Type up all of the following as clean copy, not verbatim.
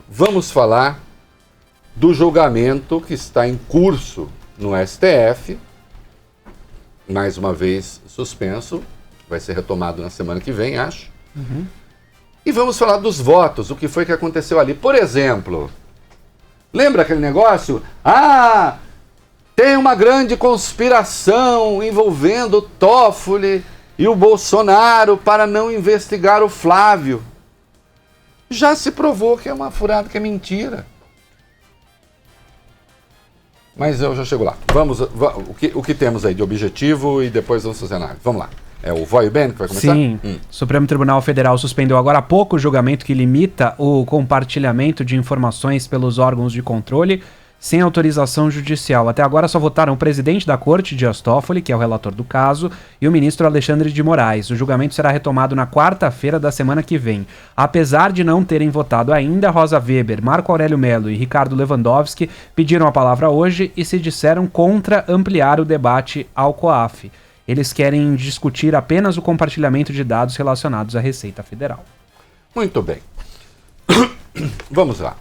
vamos falar do julgamento que está em curso no STF, mais uma vez suspenso, vai ser retomado na semana que vem, acho. E vamos falar dos votos, o que foi que aconteceu ali. Por exemplo, lembra aquele negócio? Tem uma grande conspiração envolvendo o Toffoli e o Bolsonaro para não investigar o Flávio. Já se provou que é uma furada, que é mentira. Mas eu já chego lá. O que temos aí de objetivo e depois vamos fazer análise. Vamos lá. É o Vai Ben que vai começar? Sim. Supremo Tribunal Federal suspendeu agora há pouco o julgamento que limita o compartilhamento de informações pelos órgãos de controle sem autorização judicial. Até agora só votaram o presidente da corte, Dias Toffoli, que é o relator do caso, e o ministro Alexandre de Moraes. O julgamento será retomado na quarta-feira da semana que vem. Apesar de não terem votado ainda, Rosa Weber, Marco Aurélio Mello e Ricardo Lewandowski pediram a palavra hoje e se disseram contra ampliar o debate ao COAF. Eles querem discutir apenas o compartilhamento de dados relacionados à Receita Federal. Muito bem. Vamos lá.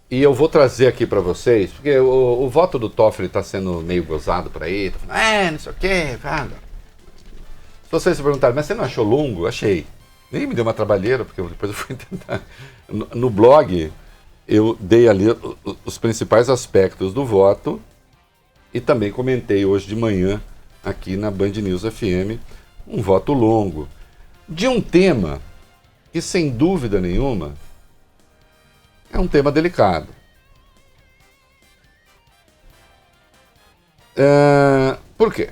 E eu vou trazer aqui para vocês, porque o voto do Toffoli está sendo meio gozado por aí, tá falando, não sei o quê. Se vocês se perguntarem, mas você não achou longo? Achei. Nem me deu uma trabalheira, porque depois eu fui tentar. No blog, eu dei ali os principais aspectos do voto e também comentei hoje de manhã, aqui na Band News FM, um voto longo, de um tema que, sem dúvida nenhuma, é um tema delicado. Por quê?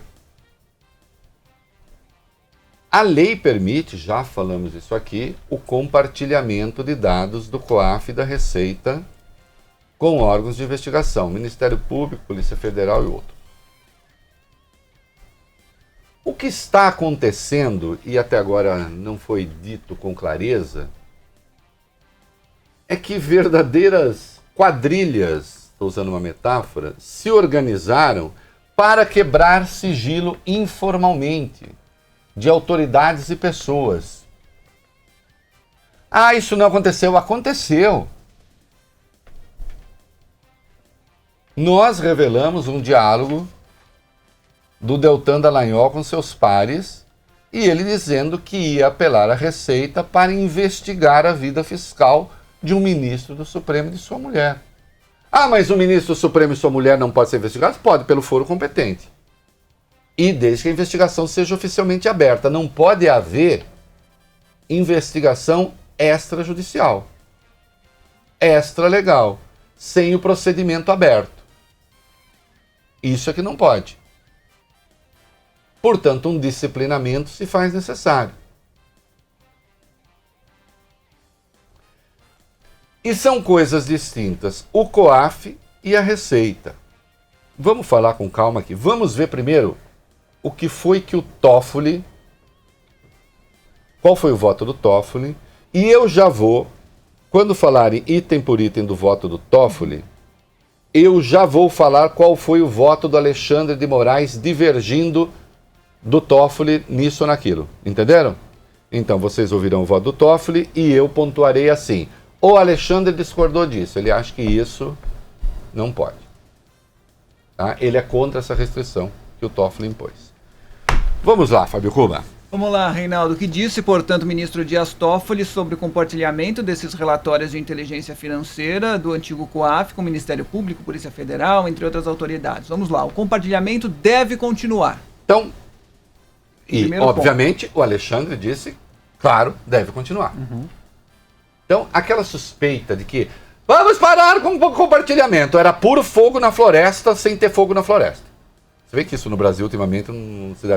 A lei permite, já falamos isso aqui, o compartilhamento de dados do COAF e da Receita com órgãos de investigação, Ministério Público, Polícia Federal e outros. O que está acontecendo, e até agora não foi dito com clareza, é que verdadeiras quadrilhas, estou usando uma metáfora, se organizaram para quebrar sigilo informalmente de autoridades e pessoas. Isso não aconteceu. Aconteceu. Nós revelamos um diálogo do Deltan Dallagnol com seus pares e ele dizendo que ia apelar à Receita para investigar a vida fiscal de um ministro do Supremo e de sua mulher. Mas o ministro do Supremo e sua mulher não pode ser investigado? Pode, pelo foro competente. E desde que a investigação seja oficialmente aberta. Não pode haver investigação extrajudicial, extralegal, sem o procedimento aberto. Isso é que não pode. Portanto, um disciplinamento se faz necessário. E são coisas distintas, o COAF e a Receita. Vamos falar com calma aqui. Vamos ver primeiro o que foi que o Toffoli... Qual foi o voto do Toffoli? E eu já vou, quando falarem item por item do voto do Toffoli, eu já vou falar qual foi o voto do Alexandre de Moraes divergindo do Toffoli nisso ou naquilo. Entenderam? Então vocês ouvirão o voto do Toffoli e eu pontuarei assim... O Alexandre discordou disso, ele acha que isso não pode. Tá? Ele é contra essa restrição que o Toffoli impôs. Vamos lá, Fábio Cuba. Vamos lá, Reinaldo. O que disse, portanto, o ministro Dias Toffoli sobre o compartilhamento desses relatórios de inteligência financeira do antigo COAF com o Ministério Público, Polícia Federal, entre outras autoridades? Vamos lá, o compartilhamento deve continuar. Então, obviamente, o Alexandre disse, claro, deve continuar. Então, aquela suspeita de que vamos parar com o compartilhamento, era puro fogo na floresta sem ter fogo na floresta. Você vê que isso no Brasil, ultimamente,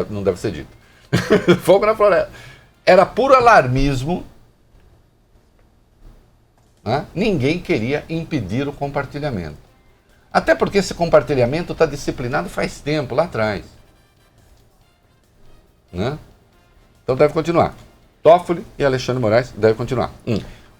não deve ser dito. Fogo na floresta. Era puro alarmismo. Né? Ninguém queria impedir o compartilhamento. Até porque esse compartilhamento está disciplinado faz tempo, lá atrás. Né? Então deve continuar. Toffoli e Alexandre de Moraes devem continuar.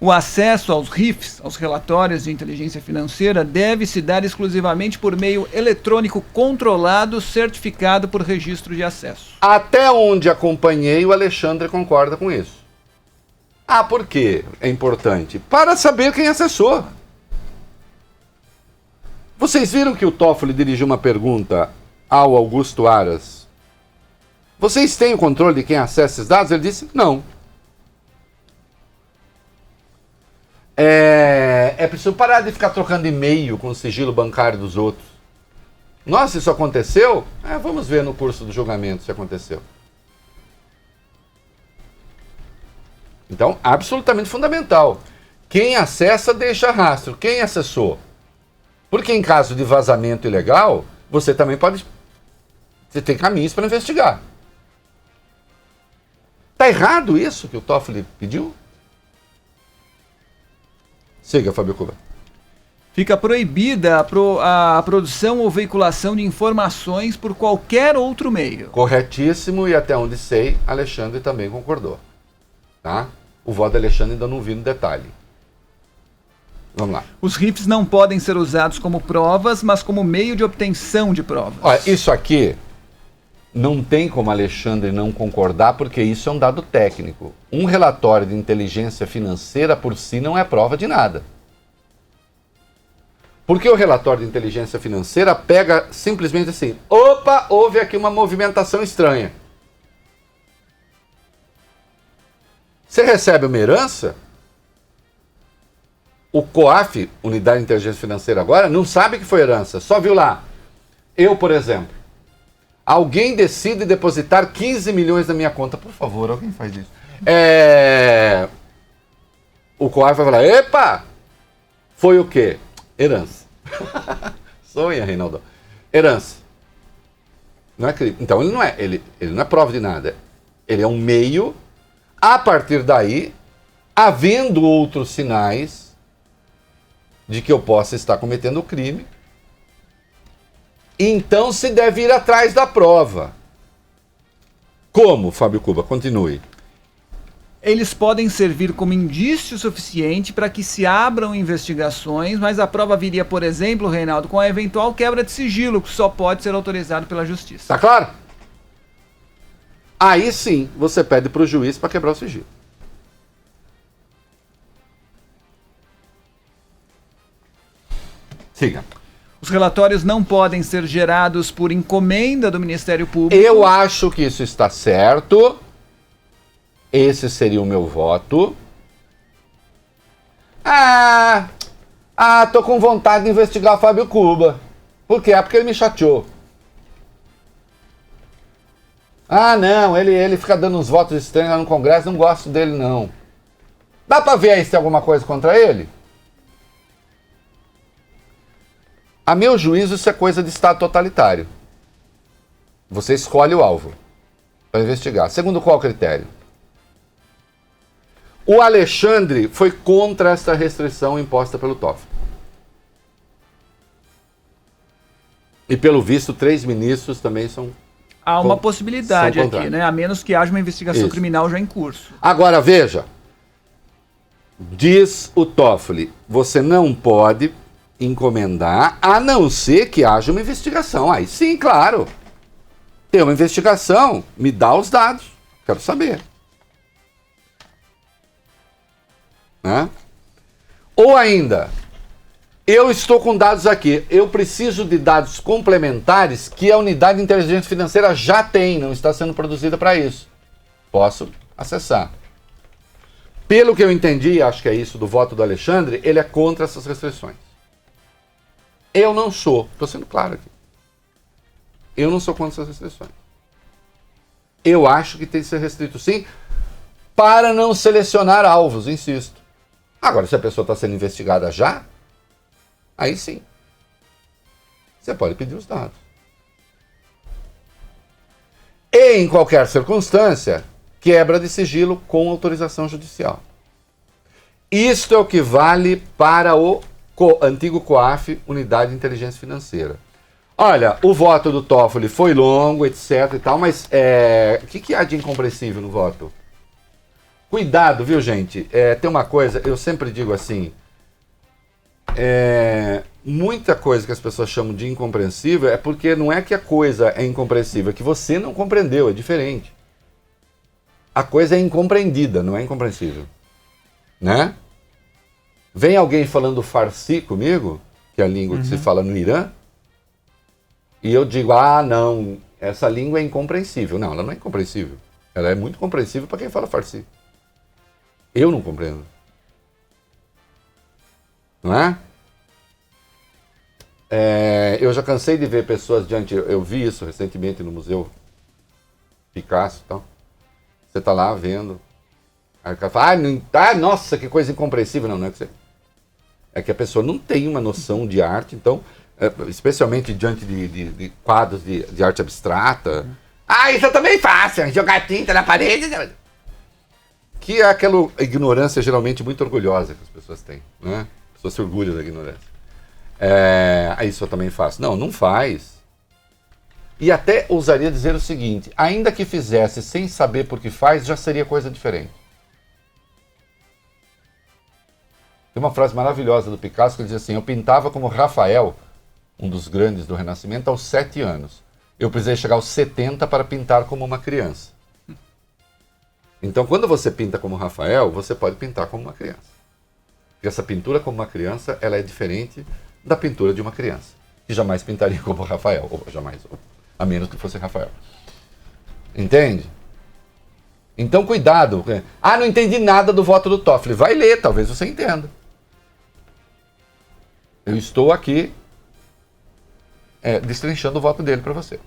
O acesso aos RIFs, aos relatórios de inteligência financeira, deve se dar exclusivamente por meio eletrônico controlado, certificado por registro de acesso. Até onde acompanhei, o Alexandre concorda com isso. Ah, por quê? É importante? Para saber quem acessou. Vocês viram que o Toffoli dirigiu uma pergunta ao Augusto Aras? Vocês têm o controle de quem acessa esses dados? Ele disse, não. É preciso parar de ficar trocando e-mail com o sigilo bancário dos outros. Nossa, isso aconteceu? Vamos ver no curso do julgamento se aconteceu. Então, absolutamente fundamental. Quem acessa, deixa rastro. Quem acessou? Porque em caso de vazamento ilegal, você também pode... Você tem caminhos para investigar. Está errado isso que o Toffoli pediu? Siga, Fábio Cuba. Fica proibida a produção ou veiculação de informações por qualquer outro meio. Corretíssimo, e até onde sei, Alexandre também concordou. Tá? O voto de Alexandre ainda não vi no detalhe. Vamos lá. Os RIFs não podem ser usados como provas, mas como meio de obtenção de provas. Olha, isso aqui não tem como Alexandre não concordar, porque isso é um dado técnico. Um relatório de inteligência financeira por si não é prova de nada. Porque o relatório de inteligência financeira pega simplesmente assim, opa, houve aqui uma movimentação estranha. Você recebe uma herança, o COAF, Unidade de Inteligência Financeira agora, não sabe que foi herança, só viu lá. Eu, por exemplo, alguém decide depositar 15 milhões na minha conta. Por favor, alguém faz isso. O COAF vai falar, epa, foi o quê? Herança. Sonha, Reinaldo. Herança. Não é crime. Então ele não é prova de nada. Ele é um meio, a partir daí, havendo outros sinais de que eu possa estar cometendo o crime, então se deve ir atrás da prova. Como, Fábio Cuba? Continue. Eles podem servir como indício suficiente para que se abram investigações, mas a prova viria, por exemplo, Reinaldo, com a eventual quebra de sigilo, que só pode ser autorizado pela justiça. Tá claro? Aí sim, você pede para o juiz para quebrar o sigilo. Siga. Os relatórios não podem ser gerados por encomenda do Ministério Público. Eu acho que isso está certo. Esse seria o meu voto. Tô com vontade de investigar o Fábio Cuba. Por quê? Porque ele me chateou. Não, ele fica dando uns votos estranhos lá no Congresso, não gosto dele não. Dá pra ver aí se tem alguma coisa contra ele? A meu juízo, isso é coisa de Estado totalitário. Você escolhe o alvo para investigar. Segundo qual critério? O Alexandre foi contra esta restrição imposta pelo Toffoli. E pelo visto, 3 ministros também são... Há uma possibilidade aqui, contrários. né? A menos que haja uma investigação Isso. criminal já em curso. Agora, veja. Diz o Toffoli, você não pode encomendar, a não ser que haja uma investigação. Aí sim, claro. Tem uma investigação, me dá os dados. Quero saber. Né? Ou ainda, eu estou com dados aqui, eu preciso de dados complementares que a unidade de inteligência financeira já tem, não está sendo produzida para isso. Posso acessar. Pelo que eu entendi, acho que é isso do voto do Alexandre, ele é contra essas restrições. Eu não sou, estou sendo claro aqui. Eu não sou contra essas restrições. Eu acho que tem que ser restrito sim, para não selecionar alvos, insisto. Agora, se a pessoa está sendo investigada já, aí sim. Você pode pedir os dados. E, em qualquer circunstância, quebra de sigilo com autorização judicial. Isto é o que vale para o antigo COAF, Unidade de Inteligência Financeira. Olha, o voto do Toffoli foi longo, etc e tal, mas o que há de incompreensível no voto? Cuidado, viu, gente? Tem uma coisa, eu sempre digo assim, muita coisa que as pessoas chamam de incompreensível é porque não é que a coisa é incompreensível, é que você não compreendeu, é diferente. A coisa é incompreendida, não é incompreensível. né? Vem alguém falando farsi comigo, que é a língua que se fala no Irã, e eu digo, não, essa língua é incompreensível. Não, ela não é incompreensível. Ela é muito compreensível para quem fala farsi. Eu não compreendo. Não é? Eu já cansei de ver pessoas diante... Eu vi isso recentemente no Museu Picasso e tal. Você está lá vendo. Aí o cara fala, nossa, que coisa incompreensível. Não é que você... É que a pessoa não tem uma noção de arte, então, especialmente diante de quadros de arte abstrata. Isso eu também faço, jogar tinta na parede. Que é aquela ignorância geralmente muito orgulhosa que as pessoas têm, né? As pessoas se orgulham da ignorância. Isso eu também faço. Não faz. E até ousaria dizer o seguinte, ainda que fizesse sem saber por que faz, já seria coisa diferente. Tem uma frase maravilhosa do Picasso que ele diz assim, eu pintava como Rafael, um dos grandes do Renascimento, aos 7 anos. Eu precisei chegar aos 70 para pintar como uma criança. Então, quando você pinta como Rafael, você pode pintar como uma criança. Porque essa pintura como uma criança, ela é diferente da pintura de uma criança, que jamais pintaria como Rafael, ou jamais, a menos que fosse Rafael. Entende? Então, cuidado. Não entendi nada do voto do Toffoli. Vai ler, talvez você entenda. Eu estou aqui destrinchando o voto dele para você.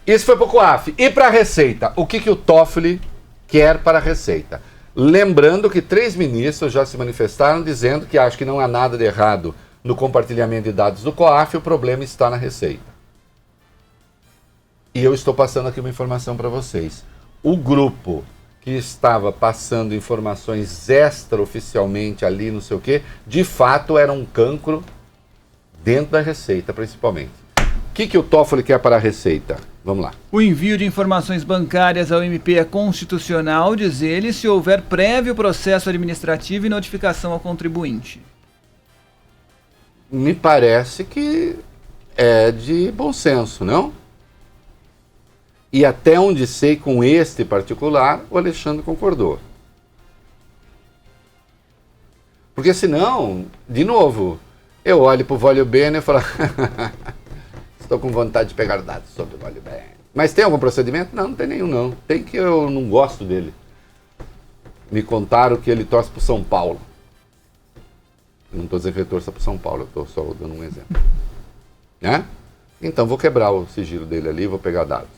Isso foi para o COAF. E para a Receita? O que o Toffoli quer para a Receita? Lembrando que 3 ministros já se manifestaram dizendo que acham que não há nada de errado no compartilhamento de dados do COAF, o problema está na Receita. E eu estou passando aqui uma informação para vocês. O grupo que estava passando informações extraoficialmente ali, não sei o quê, de fato era um cancro dentro da Receita, principalmente. O que o Toffoli quer para a Receita? Vamos lá. O envio de informações bancárias ao MP é constitucional, diz ele, se houver prévio processo administrativo e notificação ao contribuinte. Me parece que é de bom senso, não? E até onde sei, com este particular, o Alexandre concordou. Porque senão, de novo, eu olho para o Vólio Bene e falo... Estou com vontade de pegar dados sobre o Vólio Bene. Mas tem algum procedimento? Não tem nenhum, não. Tem que eu não gosto dele. Me contaram que ele torce para o São Paulo. Eu não estou dizendo que ele torça para o São Paulo, eu estou só dando um exemplo. Né? Então vou quebrar o sigilo dele ali e vou pegar dados.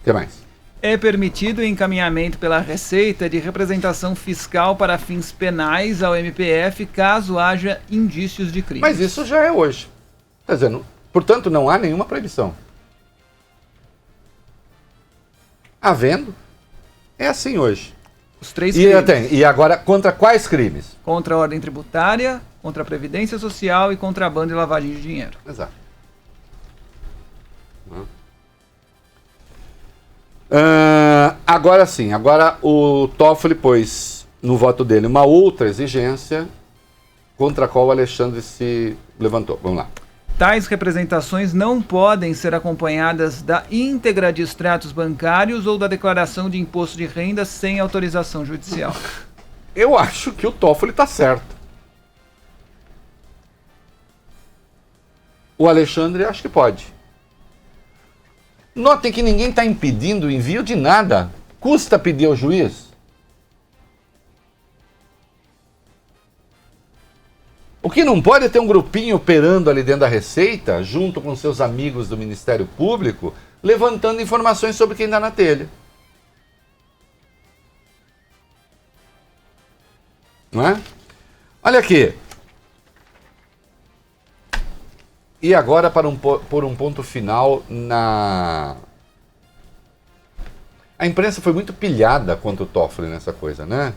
O que mais? É permitido o encaminhamento pela Receita de representação fiscal para fins penais ao MPF caso haja indícios de crime. Mas isso já é hoje. Quer dizer, portanto, não há nenhuma proibição. Havendo, é assim hoje. Os 3 crimes. E agora, contra quais crimes? Contra a ordem tributária, contra a Previdência Social e contrabando e lavagem de dinheiro. Exato. Agora sim, agora o Toffoli pôs no voto dele uma outra exigência contra a qual o Alexandre se levantou. Vamos lá. Tais representações não podem ser acompanhadas da íntegra de extratos bancários ou da declaração de imposto de renda sem autorização judicial. Eu acho que o Toffoli está certo. O Alexandre acho que pode. Notem que ninguém está impedindo o envio de nada. Custa pedir ao juiz? O que não pode é ter um grupinho operando ali dentro da Receita, junto com seus amigos do Ministério Público, levantando informações sobre quem dá na telha. Não é? Olha aqui. E agora por um ponto final na... A imprensa foi muito pilhada contra o Toffoli nessa coisa, né?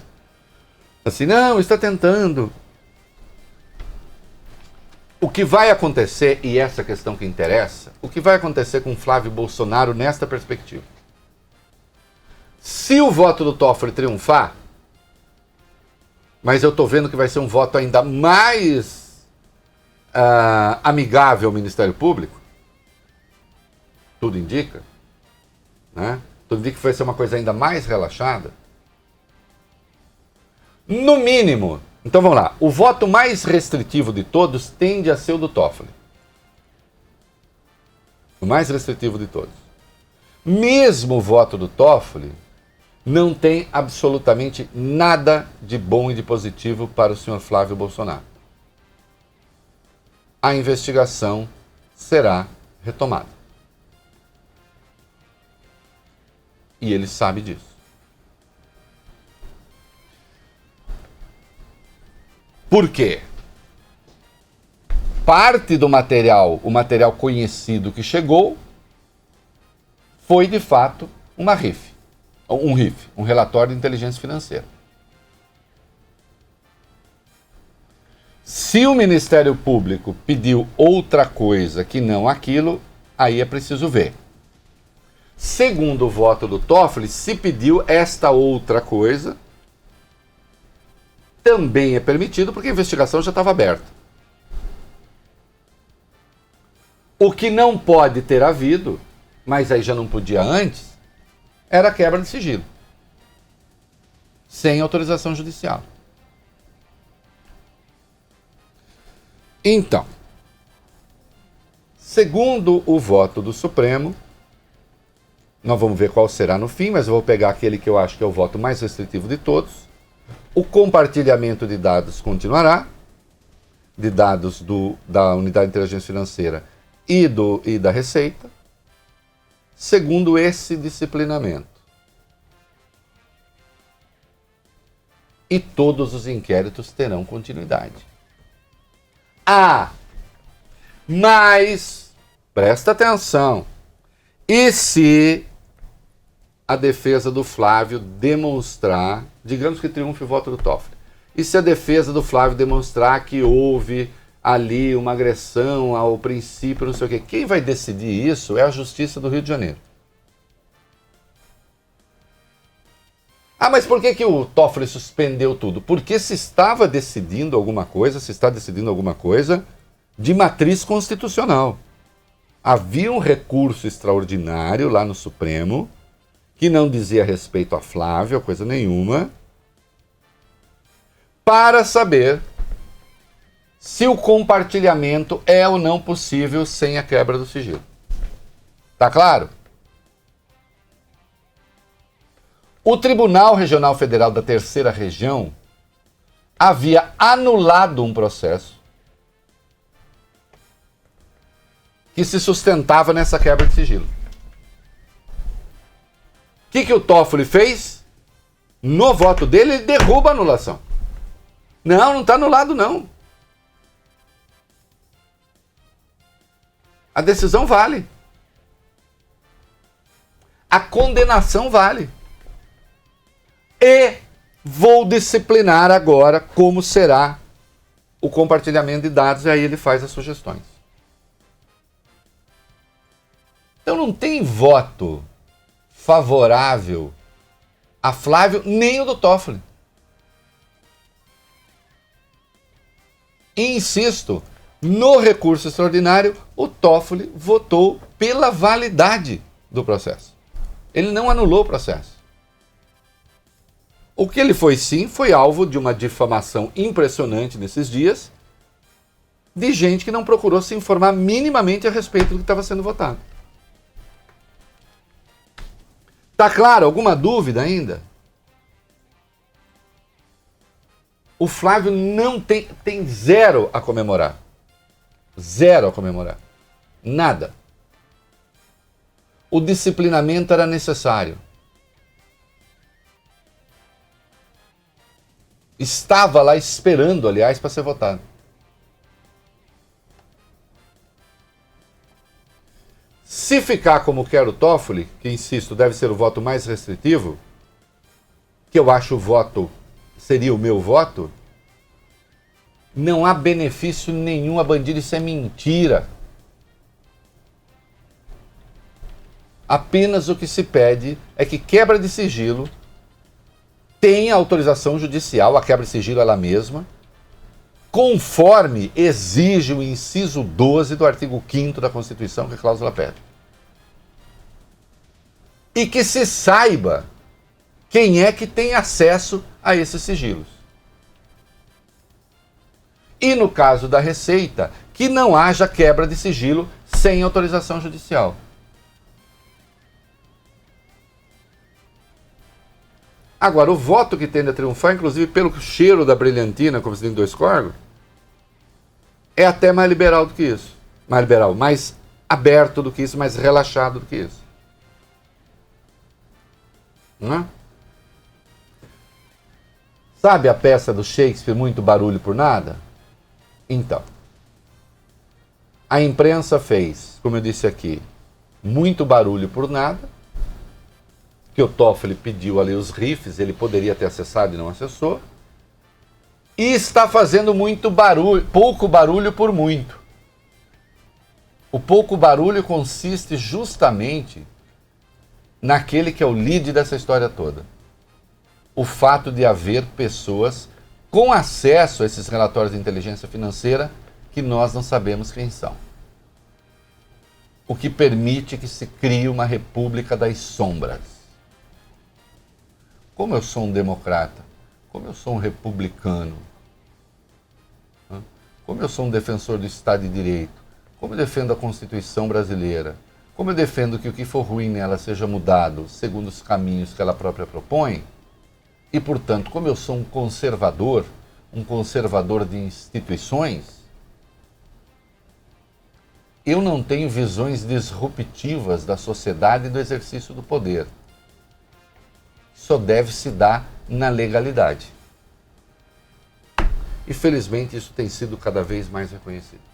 Assim, não, está tentando... O que vai acontecer, e essa questão que interessa, o que vai acontecer com Flávio Bolsonaro nesta perspectiva? Se o voto do Toffoli triunfar, mas eu estou vendo que vai ser um voto ainda mais amigável ao Ministério Público, tudo indica, né? Tudo indica que vai ser uma coisa ainda mais relaxada. No mínimo, então vamos lá, o voto mais restritivo de todos tende a ser o do Toffoli. O mais restritivo de todos. Mesmo o voto do Toffoli não tem absolutamente nada de bom e de positivo para o senhor Flávio Bolsonaro. A investigação será retomada. E ele sabe disso. Por quê? Parte do material, o material conhecido que chegou, foi de fato um RIF, um relatório de inteligência financeira. Se o Ministério Público pediu outra coisa que não aquilo, aí é preciso ver. Segundo o voto do Toffoli, se pediu esta outra coisa, também é permitido porque a investigação já estava aberta. O que não pode ter havido, mas aí já não podia antes, era a quebra de sigilo. Sem autorização judicial. Então, segundo o voto do Supremo, nós vamos ver qual será no fim, mas eu vou pegar aquele que eu acho que é o voto mais restritivo de todos. O compartilhamento de dados continuará, de dados da Unidade de Inteligência Financeira e da Receita, segundo esse disciplinamento. E todos os inquéritos terão continuidade. Mas, presta atenção, e se a defesa do Flávio demonstrar, digamos que triunfe o voto do Toffoli, e se a defesa do Flávio demonstrar que houve ali uma agressão ao princípio, não sei o quê, quem vai decidir isso é a Justiça do Rio de Janeiro. Mas por que o Toffoli suspendeu tudo? Porque se estava decidindo alguma coisa, se está decidindo alguma coisa de matriz constitucional. Havia um recurso extraordinário lá no Supremo, que não dizia respeito a Flávio, coisa nenhuma, para saber se o compartilhamento é ou não possível sem a quebra do sigilo. Tá claro? O Tribunal Regional Federal da Terceira Região havia anulado um processo que se sustentava nessa quebra de sigilo. O que o Toffoli fez? No voto dele, ele derruba a anulação. Não está anulado, não. A decisão vale. A condenação vale. E vou disciplinar agora como será o compartilhamento de dados, e aí ele faz as sugestões. Então não tem voto favorável a Flávio, nem o do Toffoli. E insisto, no recurso extraordinário, o Toffoli votou pela validade do processo. Ele não anulou o processo. O que ele foi alvo de uma difamação impressionante nesses dias, de gente que não procurou se informar minimamente a respeito do que estava sendo votado. Tá claro? Alguma dúvida ainda? O Flávio não tem zero a comemorar. Zero a comemorar. Nada. O disciplinamento era necessário. Estava lá esperando, aliás, para ser votado. Se ficar como quer o Toffoli, que insisto, deve ser o voto mais restritivo, que eu acho o voto, seria o meu voto, não há benefício nenhum a bandido, isso é mentira. Apenas o que se pede é que quebra de sigilo tenha autorização judicial, a quebra de sigilo ela mesma, conforme exige o inciso 12 do artigo 5º da Constituição, que a cláusula pede. E que se saiba quem é que tem acesso a esses sigilos. E no caso da Receita, que não haja quebra de sigilo sem autorização judicial. Agora, o voto que tende a triunfar, inclusive pelo cheiro da brilhantina, como se diz em dois corgos, é até mais liberal do que isso. Mais liberal, mais aberto do que isso, mais relaxado do que isso. Não é? Sabe a peça do Shakespeare, Muito Barulho por Nada? Então, a imprensa fez, como eu disse aqui, muito barulho por nada, que o Toffoli pediu ali os riffs, ele poderia ter acessado e não acessou, e está fazendo muito barulho, pouco barulho por muito. O pouco barulho consiste justamente naquele que é o lead dessa história toda. O fato de haver pessoas com acesso a esses relatórios de inteligência financeira que nós não sabemos quem são. O que permite que se crie uma república das sombras. Como eu sou um democrata, como eu sou um republicano, como eu sou um defensor do Estado de Direito, como eu defendo a Constituição brasileira, como eu defendo que o que for ruim nela seja mudado segundo os caminhos que ela própria propõe, e, portanto, como eu sou um conservador de instituições, eu não tenho visões disruptivas da sociedade e do exercício do poder. Só deve se dar na legalidade. E, felizmente, isso tem sido cada vez mais reconhecido.